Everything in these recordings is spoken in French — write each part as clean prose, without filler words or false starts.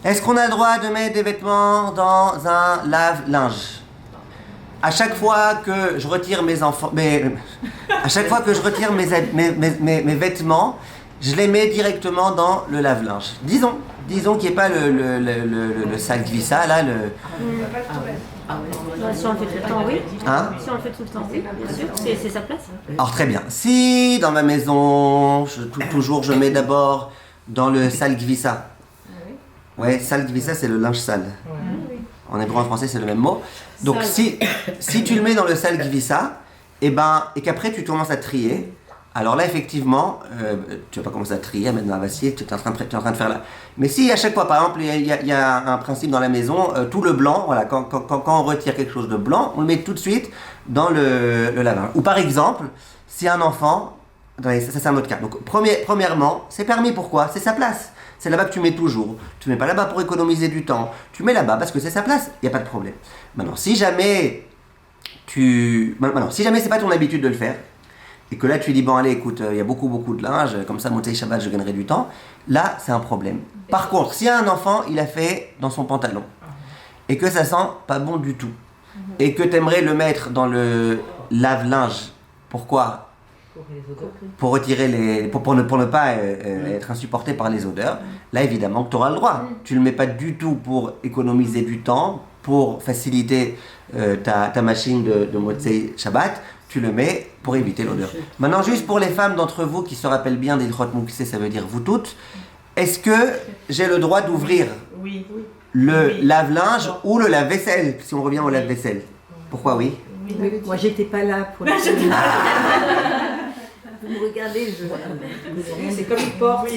Est-ce qu'on a le droit de mettre des vêtements dans un lave-linge? À chaque fois que je retire à chaque fois que je retire mes vêtements, je les mets directement dans le lave-linge. Disons qu'il n'y ait pas le sac glissa, là, Si on le fait tout le temps, oui. Hein? Si on le fait tout le temps, oui, bien sûr. C'est sa place. Alors très bien. Si dans ma maison, toujours je mets d'abord dans le sal glissa. Ouais, sal glissa c'est le linge sale. En hébreu, en français, c'est le même mot. Donc si tu le mets dans le sal glissa, et qu'après tu commences à trier, alors là effectivement, tu vas pas commencer à trier, à mettre dans la vassier, tu es en train de faire là. Mais si à chaque fois, par exemple, il y a un principe dans la maison, tout le blanc, voilà, quand on retire quelque chose de blanc, on le met tout de suite dans le lave-linge. Ou par exemple, si un enfant, attendez, ça c'est un autre cas. Donc premièrement, c'est permis, pourquoi? C'est sa place. C'est là-bas que tu mets toujours. Tu ne mets pas là-bas pour économiser du temps. Tu mets là-bas parce que c'est sa place. Il n'y a pas de problème. Maintenant, si jamais c'est pas ton habitude de le faire, et que là tu dis, bon allez écoute, il y a beaucoup de linge, comme ça Motzei Shabbat je gagnerai du temps, là c'est un problème. Par contre, si un enfant il a fait dans son pantalon, et que ça sent pas bon du tout, et que tu aimerais le mettre dans le lave-linge, pourquoi? Pour retirer pour ne pas être insupporté par les odeurs, là évidemment que tu auras le droit. Tu ne le mets pas du tout pour économiser du temps, pour faciliter ta machine de Motzei Shabbat, tu le mets pour éviter l'odeur. Maintenant, juste pour les femmes d'entre vous qui se rappellent bien d'Ilchot Mouksé, ça veut dire vous toutes, est-ce que j'ai le droit d'ouvrir le lave-linge ou le lave-vaisselle, si on revient au lave-vaisselle? Pourquoi oui? Moi, j'étais pas là pour le Vous me regardez, c'est comme une porte.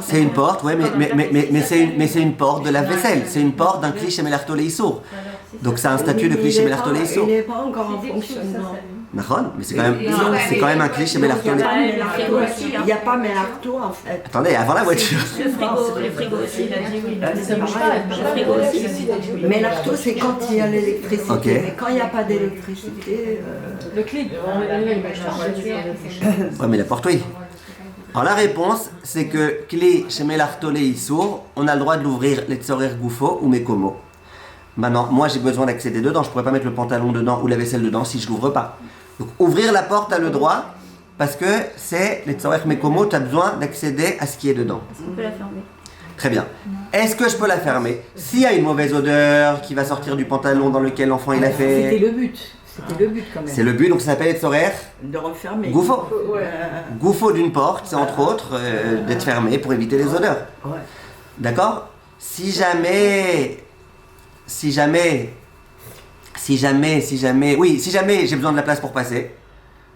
C'est une porte, ouais, mais c'est une porte de lave-vaisselle. C'est une porte d'un cliché Melarto Leissour. Donc c'est un statut de cliché Melarto Leissour. Il n'est pas encore en fonctionnement. Mais c'est quand même un cliché Melarto Leissour. Il n'y a pas Melarto en fait. Attendez, avant la voiture. Le frigo aussi, il a dit oui. Le frigo aussi. Melarto, c'est quand il y a l'électricité. Ok. Mais quand il n'y a pas d'électricité. Le clip. Ouais, mais la porte, oui. Alors la réponse, c'est que clé chez Melarto Leissour, on a le droit de l'ouvrir les tzorer goufo ou mekomo. Maintenant, moi j'ai besoin d'accéder dedans, je ne pourrais pas mettre le pantalon dedans ou la vaisselle dedans si je ne l'ouvre pas. Donc ouvrir la porte, tu as le droit, parce que c'est les tzorer mekomo, tu as besoin d'accéder à ce qui est dedans. Est-ce qu'on peut la fermer? Très bien. Est-ce que je peux la fermer? S'il y a une mauvaise odeur qui va sortir du pantalon dans lequel l'enfant il a fait... C'était le but. C'était le but quand même. C'est le but, donc ça s'appelle les tzorer de refermer. goufo. Goufo d'une porte, c'est entre autres d'être fermé pour éviter les odeurs. Ouais. D'accord? Si jamais j'ai besoin de la place pour passer,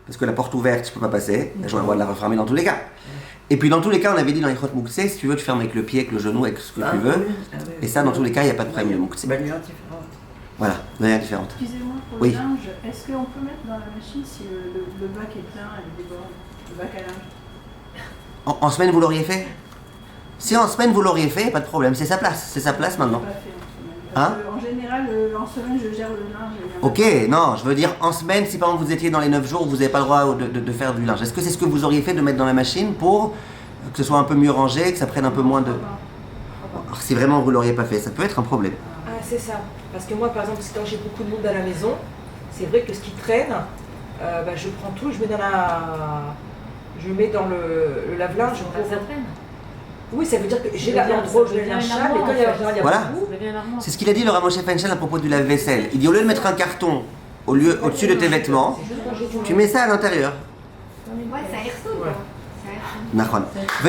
parce que la porte ouverte, je peux pas passer, j'aurai le droit de la refermer dans tous les cas. Et puis dans tous les cas, on avait dit dans Ilchot Mouksé, si tu veux, tu fermes avec le pied, avec le genou, avec ce que tu veux. Et ça, dans tous les cas, il n'y a pas de problème de Mouksé. Voilà, de manière différente. Excusez-moi pour Oui. le linge, est-ce qu'on peut mettre dans la machine si le bac est plein et le déborde, le bac à linge? En semaine, vous l'auriez fait? Si en semaine, vous l'auriez fait, pas de problème, c'est sa place maintenant. Pas fait en semaine. Hein? En général, en semaine, je gère le linge. Et Ok, non, je veux dire en semaine, si par exemple vous étiez dans les 9 jours, vous n'avez pas le droit de faire du linge. Est-ce que c'est ce que vous auriez fait de mettre dans la machine pour que ce soit un peu mieux rangé, que ça prenne un peu moins de... Alors, si vraiment vous ne l'auriez pas fait, ça peut être un problème. Ah, c'est ça. Parce que moi, par exemple, quand j'ai beaucoup de monde à la maison, c'est vrai que ce qui traîne, je prends tout, je mets dans le lave-linge. Ça traîne. Oui, ça veut dire que j'ai l'endroit où je mets un châle, mais quand il y a Voilà. beaucoup... C'est ce qu'il a dit le Rav Moshe Feinstein à propos du lave-vaisselle. Il dit au lieu de mettre un carton au-dessus de tes vêtements, tu mets ça à l'intérieur. Ouais, ça aérosol. Nahon.